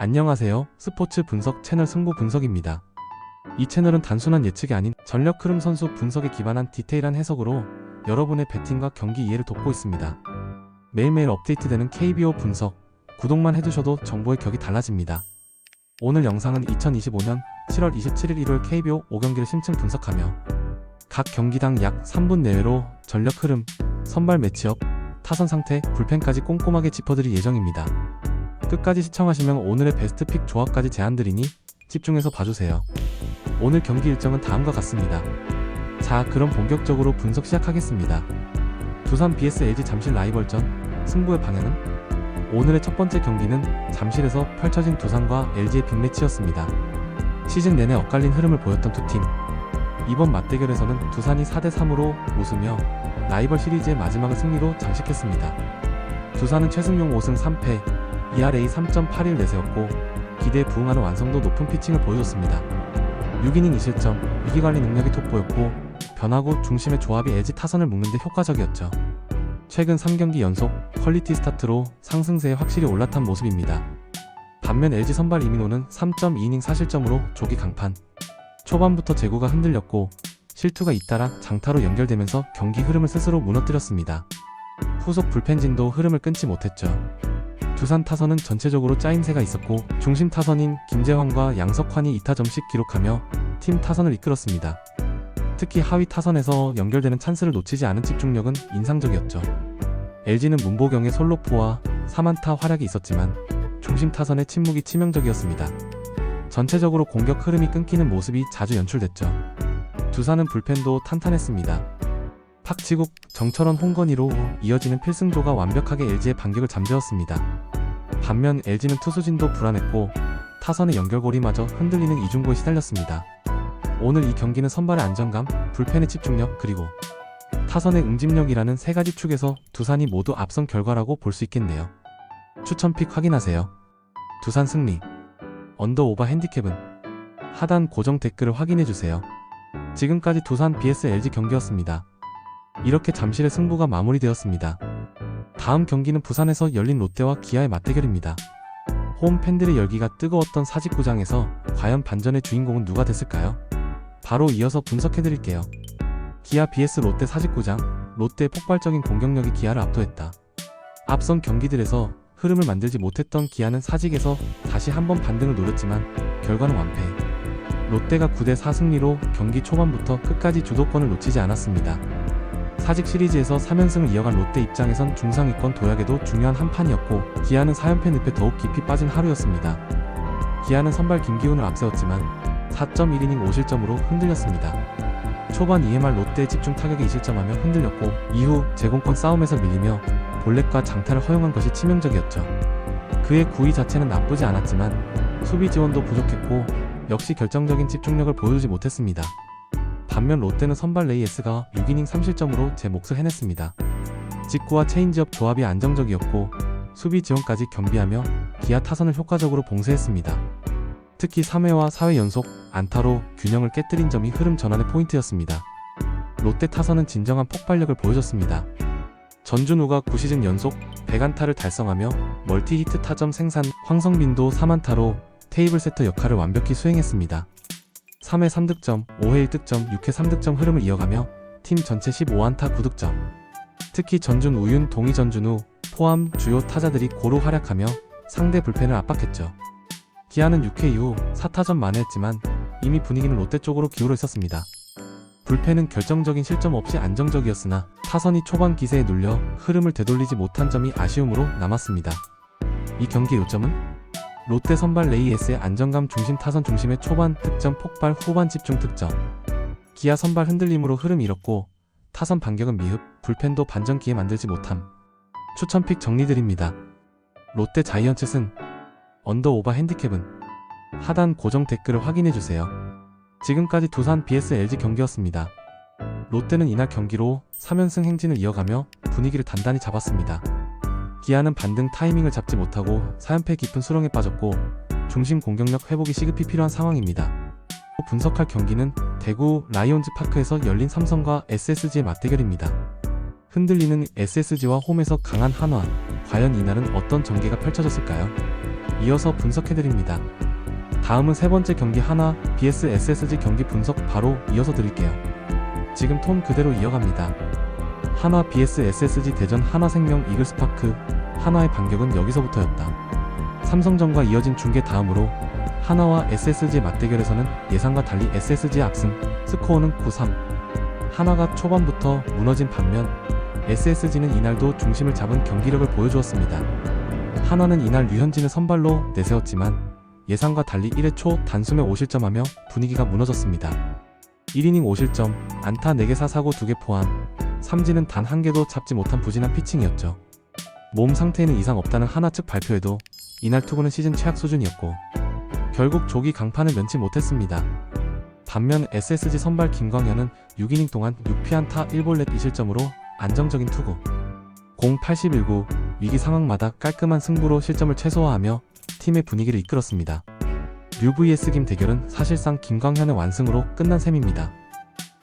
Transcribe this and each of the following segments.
안녕하세요. 스포츠 분석 채널 승부 분석입니다. 이 채널은 단순한 예측이 아닌 전력 흐름 선수 분석에 기반한 디테일한 해석으로 여러분의 배팅과 경기 이해를 돕고 있습니다. 매일매일 업데이트되는 KBO 분석, 구독만 해두셔도 정보의 격이 달라집니다. 오늘 영상은 2025년 7월 27일 일요일 KBO 5경기를 심층 분석하며 각 경기당 약 3분 내외로 전력 흐름, 선발 매치업, 타선 상태, 불펜까지 꼼꼼하게 짚어드릴 예정입니다. 끝까지 시청하시면 오늘의 베스트 픽 조합까지 제안드리니 집중해서 봐주세요. 오늘 경기 일정은 다음과 같습니다. 자, 그럼 본격적으로 분석 시작하겠습니다. 두산 vs LG 잠실 라이벌전, 승부의 방향은? 오늘의 첫 번째 경기는 잠실에서 펼쳐진 두산과 LG의 빅매치였습니다. 시즌 내내 엇갈린 흐름을 보였던 두 팀. 이번 맞대결에서는 두산이 4대3으로 웃으며 라이벌 시리즈의 마지막을 승리로 장식했습니다. 두산은 최승용 5승 3패, ERA 3.81 내세웠고 기대에 부응하는 완성도 높은 피칭을 보여줬습니다. 6이닝 2실점, 위기관리 능력이 돋보였고 변화구 중심의 조합이 LG 타선을 묶는 데 효과적이었죠. 최근 3경기 연속 퀄리티 스타트로 상승세에 확실히 올라탄 모습입니다. 반면 LG 선발 이민호는 3.2이닝 4실점으로 조기 강판. 초반부터 제구가 흔들렸고 실투가 잇따라 장타로 연결되면서 경기 흐름을 스스로 무너뜨렸습니다. 후속 불펜진도 흐름을 끊지 못했죠. 두산 타선은 전체적으로 짜임새가 있었고 중심 타선인 김재환과 양석환이 2타점씩 기록하며 팀 타선을 이끌었습니다. 특히 하위 타선에서 연결되는 찬스를 놓치지 않은 집중력은 인상적이었죠. LG는 문보경의 솔로포와 3안타 활약이 있었지만 중심 타선의 침묵이 치명적이었습니다. 전체적으로 공격 흐름이 끊기는 모습이 자주 연출됐죠. 두산은 불펜도 탄탄했습니다. 박지국, 정철원, 홍건희로 이어지는 필승조가 완벽하게 LG의 반격을 잠재웠습니다. 반면 LG는 투수진도 불안했고 타선의 연결고리마저 흔들리는 이중고에 시달렸습니다. 오늘 이 경기는 선발의 안정감, 불펜의 집중력, 그리고 타선의 응집력이라는 세 가지 축에서 두산이 모두 앞선 결과라고 볼 수 있겠네요. 추천픽 확인하세요. 두산 승리. 언더오버 핸디캡은? 하단 고정 댓글을 확인해주세요. 지금까지 두산 vs LG 경기였습니다. 이렇게 잠실의 승부가 마무리되었습니다. 다음 경기는 부산에서 열린 롯데와 기아의 맞대결입니다. 홈 팬들의 열기가 뜨거웠던 사직구장에서 과연 반전의 주인공은 누가 됐을까요? 바로 이어서 분석해드릴게요. 기아 vs 롯데 사직구장, 롯데의 폭발적인 공격력이 기아를 압도했다. 앞선 경기들에서 흐름을 만들지 못했던 기아는 사직에서 다시 한번 반등을 노렸지만 결과는 완패. 롯데가 9대4 승리로 경기 초반부터 끝까지 주도권을 놓치지 않았습니다. 사직 시리즈에서 3연승을 이어간 롯데 입장에선 중상위권 도약에도 중요한 한 판이었고 기아는 4연패 늪에 더욱 깊이 빠진 하루였습니다. 기아는 선발 김기훈을 앞세웠지만 4.1이닝 5실점으로 흔들렸습니다. 초반 EMR 롯데의 집중 타격에 2실점하며 흔들렸고 이후 제공권 싸움에서 밀리며 볼넷과 장타를 허용한 것이 치명적이었죠. 그의 구위 자체는 나쁘지 않았지만 수비 지원도 부족했고 역시 결정적인 집중력을 보여주지 못했습니다. 반면 롯데는 선발 레이에스가 6이닝 3실점으로 제 몫을 해냈습니다. 직구와 체인지업 조합이 안정적이었고 수비 지원까지 겸비하며 기아 타선을 효과적으로 봉쇄했습니다. 특히 3회와 4회 연속 안타로 균형을 깨뜨린 점이 흐름 전환의 포인트였습니다. 롯데 타선은 진정한 폭발력을 보여줬습니다. 전준우가 9시즌 연속 100안타를 달성하며 멀티히트 타점 생산, 황성빈도 3안타로 테이블 세터 역할을 완벽히 수행했습니다. 3회 3득점, 5회 1득점, 6회 3득점 흐름을 이어가며 팀 전체 15안타 9득점. 특히 전준, 우윤, 동희, 전준우 포함 주요 타자들이 고루 활약하며 상대 불펜을 압박했죠. 기아는 6회 이후 4타점 만회했지만 이미 분위기는 롯데 쪽으로 기울어 있었습니다. 불펜은 결정적인 실점 없이 안정적이었으나 타선이 초반 기세에 눌려 흐름을 되돌리지 못한 점이 아쉬움으로 남았습니다. 이 경기의 요점은? 롯데 선발 레이에스의 안정감 중심 타선 중심의 초반 득점 폭발 후반 집중 득점. 기아 선발 흔들림으로 흐름 잃었고 타선 반격은 미흡, 불펜도 반전 기회 만들지 못함. 추천픽 정리드립니다. 롯데 자이언츠 승. 언더오버 핸디캡은? 하단 고정 댓글을 확인해주세요. 지금까지 두산 vs LG 경기였습니다. 롯데는 이날 경기로 3연승 행진을 이어가며 분위기를 단단히 잡았습니다. 기아는 반등 타이밍을 잡지 못하고 4연패 깊은 수렁에 빠졌고 중심 공격력 회복이 시급히 필요한 상황입니다. 분석할 경기는 대구 라이온즈 파크에서 열린 삼성과 SSG의 맞대결입니다. 흔들리는 SSG와 홈에서 강한 한화, 과연 이날은 어떤 전개가 펼쳐졌을까요? 이어서 분석해드립니다. 다음은 세 번째 경기 하나 vs SSG 경기 분석 바로 이어서 드릴게요. 지금 톤 그대로 이어갑니다. 하나 vs SSG 대전 하나생명 이글스파크. 하나의 반격은 여기서부터였다. 삼성전과 이어진 중계 다음으로 하나와 SSG의 맞대결에서는 예상과 달리 SSG의 악승, 스코어는 9-3. 하나가 초반부터 무너진 반면 SSG는 이날도 중심을 잡은 경기력을 보여주었습니다. 하나는 이날 류현진을 선발로 내세웠지만 예상과 달리 1회 초 단숨에 5실점하며 분위기가 무너졌습니다. 1이닝 5실점, 안타 4개 사사고 2개 포함, 삼진은 단 1개도 잡지 못한 부진한 피칭이었죠. 몸 상태에는 이상 없다는 하나 측 발표에도 이날 투구는 시즌 최악 수준이었고 결국 조기 강판을 면치 못했습니다. 반면 SSG 선발 김광현은 6이닝 동안 6피안타 1볼넷 2실점으로 안정적인 투구, 공 81구, 위기 상황마다 깔끔한 승부로 실점을 최소화하며 팀의 분위기를 이끌었습니다. 류 vs 김 대결은 사실상 김광현의 완승으로 끝난 셈입니다.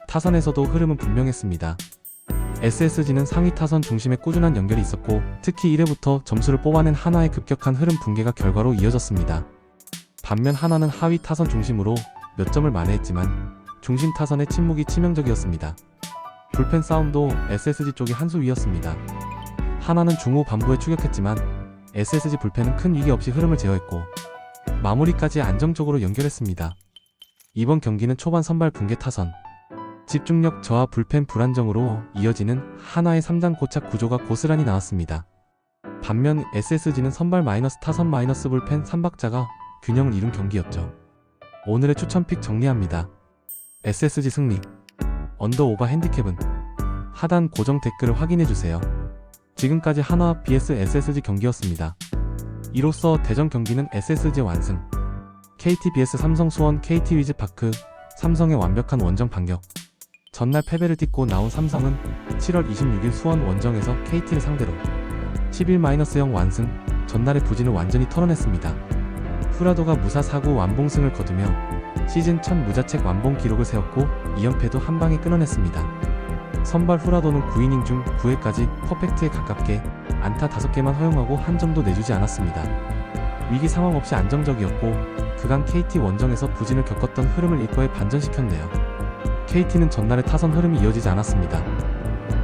타선에서도 흐름은 분명했습니다. SSG는 상위 타선 중심의 꾸준한 연결이 있었고 특히 1회부터 점수를 뽑아낸 하나의 급격한 흐름 붕괴가 결과로 이어졌습니다. 반면 하나는 하위 타선 중심으로 몇 점을 만회했지만 중심 타선의 침묵이 치명적이었습니다. 불펜 싸움도 SSG 쪽이 한 수 위였습니다. 하나는 중후 반부에 추격했지만 SSG 불펜은 큰 위기 없이 흐름을 제어했고 마무리까지 안정적으로 연결했습니다. 이번 경기는 초반 선발 붕괴 타선, 집중력 저하 불펜 불안정으로 이어지는 하나의 3장 고착 구조가 고스란히 나왔습니다. 반면 SSG는 선발 마이너스 타선 마이너스 불펜 3박자가 균형을 이룬 경기였죠. 오늘의 추천픽 정리합니다. SSG 승리. 언더 오버 핸디캡은 하단 고정 댓글을 확인해주세요. 지금까지 하나 vs SSG 경기였습니다. 이로써 대전 경기는 SSG의 완승, KT vs 삼성 수원 KT 위즈파크. 삼성의 완벽한 원정 반격. 전날 패배를 딛고 나온 삼성은 7월 26일 수원 원정에서 KT를 상대로 11-0 완승, 전날의 부진을 완전히 털어냈습니다. 후라도가 무사 4구 완봉승을 거두며 시즌 첫 무자책 완봉 기록을 세웠고 2연패도 한방에 끊어냈습니다. 선발 후라도는 9이닝 중 9회까지 퍼펙트에 가깝게 안타 5개만 허용하고 한 점도 내주지 않았습니다. 위기 상황 없이 안정적이었고 그간 KT 원정에서 부진을 겪었던 흐름을 일거에 반전시켰네요. KT는 전날의 타선 흐름이 이어지지 않았습니다.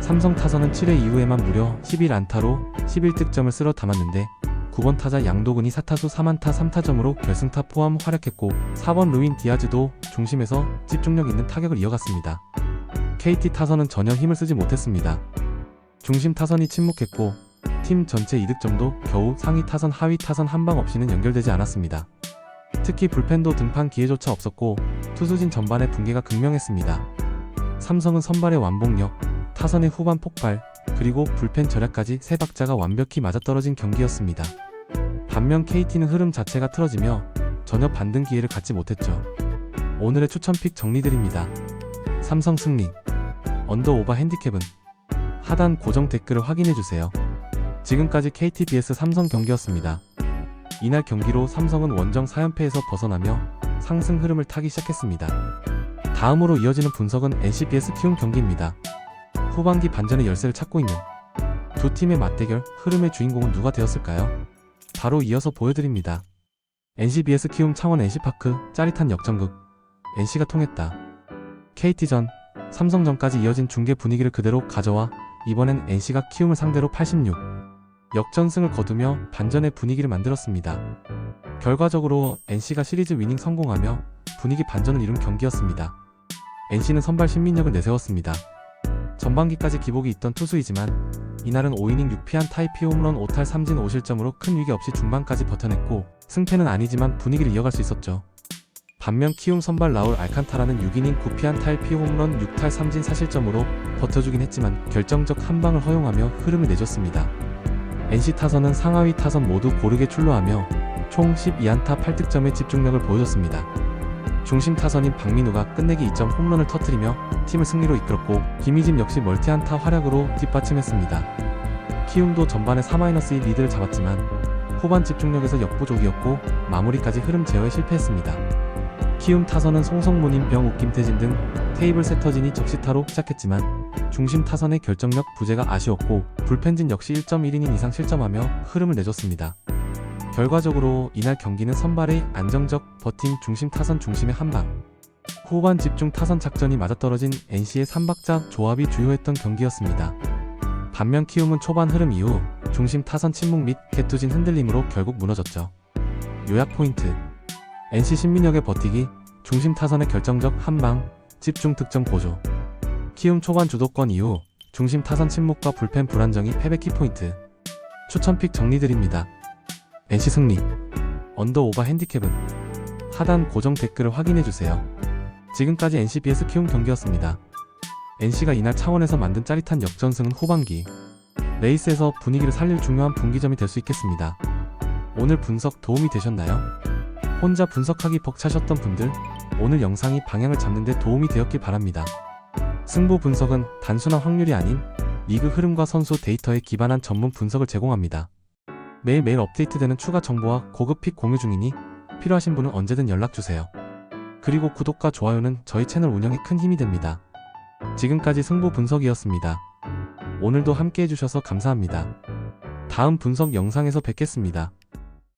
삼성 타선은 7회 이후에만 무려 11안타로 11득점을 쓸어 담았는데 9번 타자 양도근이 4타수 3안타 3타점으로 결승타 포함 활약했고 4번 루인 디아즈도 중심에서 집중력 있는 타격을 이어갔습니다. KT 타선은 전혀 힘을 쓰지 못했습니다. 중심 타선이 침묵했고 팀 전체 이득점도 겨우 상위 타선 하위 타선 한 방 없이는 연결되지 않았습니다. 특히 불펜도 등판 기회조차 없었고 투수진 전반의 붕괴가 극명했습니다. 삼성은 선발의 완봉력, 타선의 후반 폭발, 그리고 불펜 절약까지 세 박자가 완벽히 맞아떨어진 경기였습니다. 반면 KT는 흐름 자체가 틀어지며 전혀 반등 기회를 갖지 못했죠. 오늘의 추천픽 정리드립니다. 삼성 승리. 언더 오버 핸디캡은 하단 고정 댓글을 확인해주세요. 지금까지 KT vs 삼성 경기였습니다. 이날 경기로 삼성은 원정 4연패에서 벗어나며 상승 흐름을 타기 시작했습니다. 다음으로 이어지는 분석은 NC vs 키움 경기입니다. 후반기 반전의 열쇠를 찾고 있는 두 팀의 맞대결, 흐름의 주인공은 누가 되었을까요? 바로 이어서 보여드립니다. NC vs 키움 창원 NC파크. 짜릿한 역전극. NC가 통했다. KT전, 삼성전까지 이어진 중계 분위기를 그대로 가져와 이번엔 NC가 키움을 상대로 86 역전승을 거두며 반전의 분위기를 만들었습니다. 결과적으로 NC가 시리즈 위닝 성공하며 분위기 반전을 이룬 경기였습니다. NC는 선발 신민혁을 내세웠습니다. 전반기까지 기복이 있던 투수이지만 이날은 5이닝 6피안 타이피 홈런 5탈 3진 5실점으로 큰 위기 없이 중반까지 버텨냈고 승패는 아니지만 분위기를 이어갈 수 있었죠. 반면 키움 선발 라울 알칸타라는 6이닝 9피안 타이피 홈런 6탈 3진 4실점으로 버텨주긴 했지만 결정적 한방을 허용하며 흐름을 내줬습니다. NC 타선은 상하위 타선 모두 고르게 출루하며 총 12안타 8득점의 집중력을 보여줬습니다. 중심 타선인 박민우가 끝내기 2점 홈런을 터뜨리며 팀을 승리로 이끌었고 김희진 역시 멀티안타 활약으로 뒷받침했습니다. 키움도 전반에 4-1 리드를 잡았지만 후반 집중력에서 역부족이었고 마무리까지 흐름 제어에 실패했습니다. 키움 타선은 송성문인 병욱 김태진 등 테이블 세터진이 적시타로 시작했지만 중심 타선의 결정력 부재가 아쉬웠고 불펜진 역시 1.1이닝 이상 실점하며 흐름을 내줬습니다. 결과적으로 이날 경기는 선발의 안정적 버팅 중심 타선 중심의 한방, 후반 집중 타선 작전이 맞아떨어진 NC의 3박자 조합이 주요했던 경기였습니다. 반면 키움은 초반 흐름 이후 중심 타선 침묵 및 개투진 흔들림으로 결국 무너졌죠. 요약 포인트: NC 신민혁의 버티기, 중심 타선의 결정적 한방, 집중 득점 고조. 키움 초반 주도권 이후 중심 타선 침묵과 불펜 불안정이 패배 키포인트. 추천픽 정리드립니다. NC 승리. 언더오바 핸디캡은 하단 고정 댓글을 확인해주세요. 지금까지 NC vs 키움 경기였습니다. NC가 이날 차원에서 만든 짜릿한 역전승은 후반기 레이스에서 분위기를 살릴 중요한 분기점이 될 수 있겠습니다. 오늘 분석 도움이 되셨나요? 혼자 분석하기 벅차셨던 분들, 오늘 영상이 방향을 잡는 데 도움이 되었길 바랍니다. 승부 분석은 단순한 확률이 아닌 리그 흐름과 선수 데이터에 기반한 전문 분석을 제공합니다. 매일매일 업데이트되는 추가 정보와 고급 픽 공유 중이니 필요하신 분은 언제든 연락주세요. 그리고 구독과 좋아요는 저희 채널 운영에 큰 힘이 됩니다. 지금까지 승부 분석이었습니다. 오늘도 함께 해주셔서 감사합니다. 다음 분석 영상에서 뵙겠습니다.